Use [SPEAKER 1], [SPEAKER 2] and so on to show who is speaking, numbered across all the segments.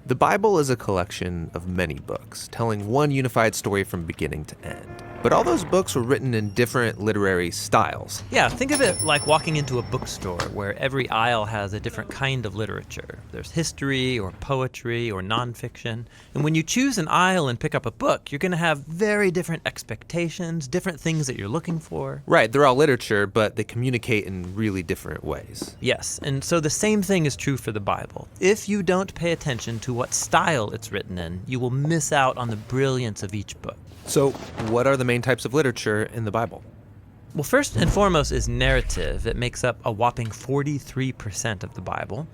[SPEAKER 1] The Bible is a collection of many books, telling one unified story from beginning to end. But all those books were written in different literary styles.
[SPEAKER 2] Yeah, think of it like walking into a bookstore where every aisle has a different kind of literature. There's history or poetry or nonfiction. And when you choose an aisle and pick up a book, you're going to have very different expectations, different things that you're looking for.
[SPEAKER 1] Right, they're all literature, but they communicate in really different ways.
[SPEAKER 2] Yes, and so the same thing is true for the Bible. If you don't pay attention to what style it's written in, you will miss out on the brilliance of each book.
[SPEAKER 1] So, what are the main types of literature in the Bible?
[SPEAKER 2] Well, first and foremost is narrative. It makes up a whopping 43% of the Bible.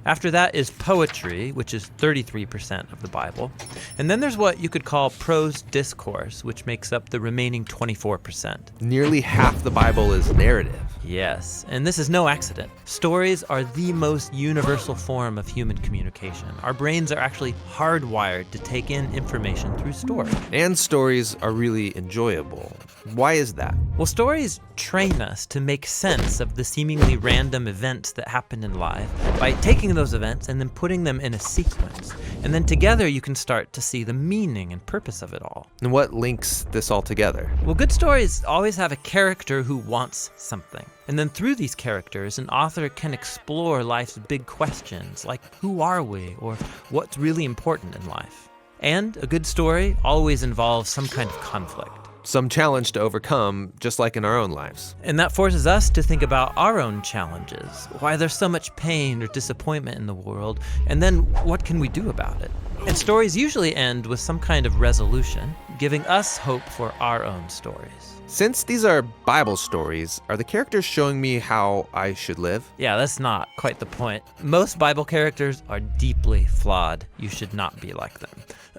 [SPEAKER 2] After that is poetry, which is 33% of the Bible. And then there's what you could call prose discourse, which makes up the remaining 24%.
[SPEAKER 1] Nearly half the Bible is narrative.
[SPEAKER 2] Yes, and this is no accident. Stories are the most universal form of human communication. Our brains are actually hardwired to take in information through stories.
[SPEAKER 1] And stories are really enjoyable. Why is that?
[SPEAKER 2] Well, stories train us to make sense of the seemingly random events that happen in life by taking those events and then putting them in a sequence. And then together you can start to see the meaning and purpose of it all.
[SPEAKER 1] And what links this all together?
[SPEAKER 2] Well, good stories always have a character who wants something. And then through these characters, an author can explore life's big questions, like who are we, or what's really important in life. And a good story always involves some kind of conflict.
[SPEAKER 1] Some challenge to overcome, just like in our own lives.
[SPEAKER 2] And that forces us to think about our own challenges, why there's so much pain or disappointment in the world, and then what can we do about it? And stories usually end with some kind of resolution, giving us hope for our own stories.
[SPEAKER 1] Since these are Bible stories, are the characters showing me how I should live?
[SPEAKER 2] Yeah, that's not quite the point. Most Bible characters are deeply flawed. You should not be like them.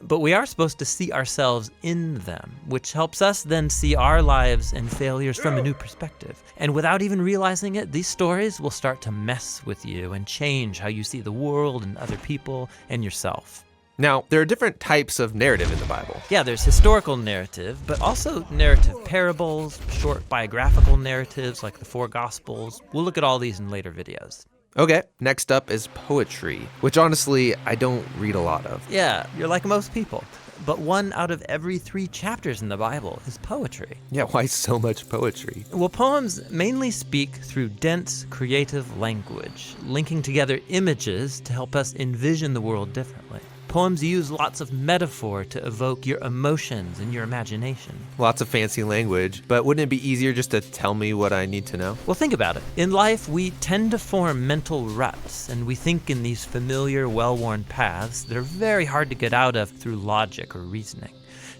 [SPEAKER 2] But we are supposed to see ourselves in them, which helps us then see our lives and failures from a new perspective. And without even realizing it, these stories will start to mess with you and change how you see the world and other people and yourself.
[SPEAKER 1] Now, there are different types of narrative in the Bible.
[SPEAKER 2] Yeah, there's historical narrative, but also narrative parables, short biographical narratives like the four Gospels. We'll look at all these in later videos.
[SPEAKER 1] Okay, next up is poetry, which honestly, I don't read a lot of.
[SPEAKER 2] Yeah, you're like most people. But 1 out of every 3 chapters in the Bible is poetry.
[SPEAKER 1] Yeah, why so much poetry?
[SPEAKER 2] Well, poems mainly speak through dense, creative language, linking together images to help us envision the world differently. Poems use lots of metaphor to evoke your emotions and your imagination.
[SPEAKER 1] Lots of fancy language, but wouldn't it be easier just to tell me what I need to know?
[SPEAKER 2] Well, think about it. In life, we tend to form mental ruts, and we think in these familiar, well-worn paths that are very hard to get out of through logic or reasoning.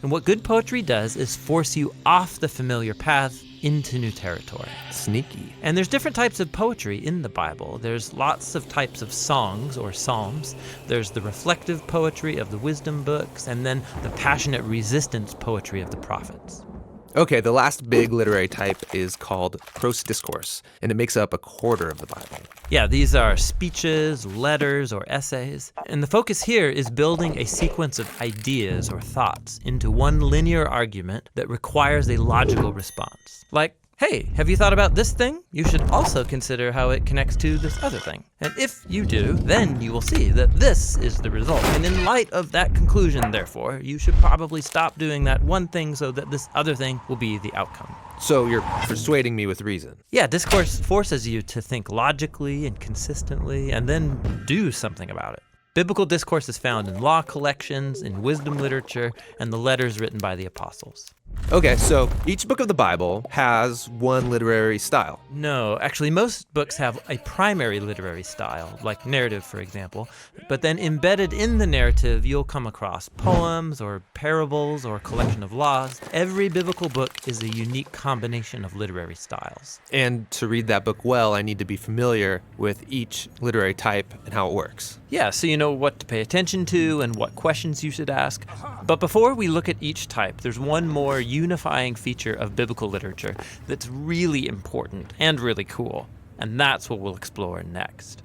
[SPEAKER 2] And what good poetry does is force you off the familiar path into new territory.
[SPEAKER 1] Sneaky.
[SPEAKER 2] And there's different types of poetry in the Bible. There's lots of types of songs or psalms. There's the reflective poetry of the wisdom books, and then the passionate resistance poetry of the prophets.
[SPEAKER 1] Okay, the last big literary type is called prose discourse, and it makes up a quarter of the Bible.
[SPEAKER 2] Yeah, these are speeches, letters, or essays. And the focus here is building a sequence of ideas or thoughts into one linear argument that requires a logical response. Like, hey, have you thought about this thing? You should also consider how it connects to this other thing. And if you do, then you will see that this is the result. And in light of that conclusion, therefore, you should probably stop doing that one thing so that this other thing will be the outcome.
[SPEAKER 1] So you're persuading me with reason.
[SPEAKER 2] Yeah, discourse forces you to think logically and consistently and then do something about it. Biblical discourse is found in law collections, in wisdom literature, and the letters written by the apostles.
[SPEAKER 1] Okay, so each book of the Bible has one literary style.
[SPEAKER 2] No, actually most books have a primary literary style, like narrative, for example. But then embedded in the narrative, you'll come across poems or parables or a collection of laws. Every biblical book is a unique combination of literary styles.
[SPEAKER 1] And to read that book well, I need to be familiar with each literary type and how it works.
[SPEAKER 2] Yeah, so you know what to pay attention to and what questions you should ask. But before we look at each type, there's one more unifying feature of biblical literature that's really important and really cool. And that's what we'll explore next.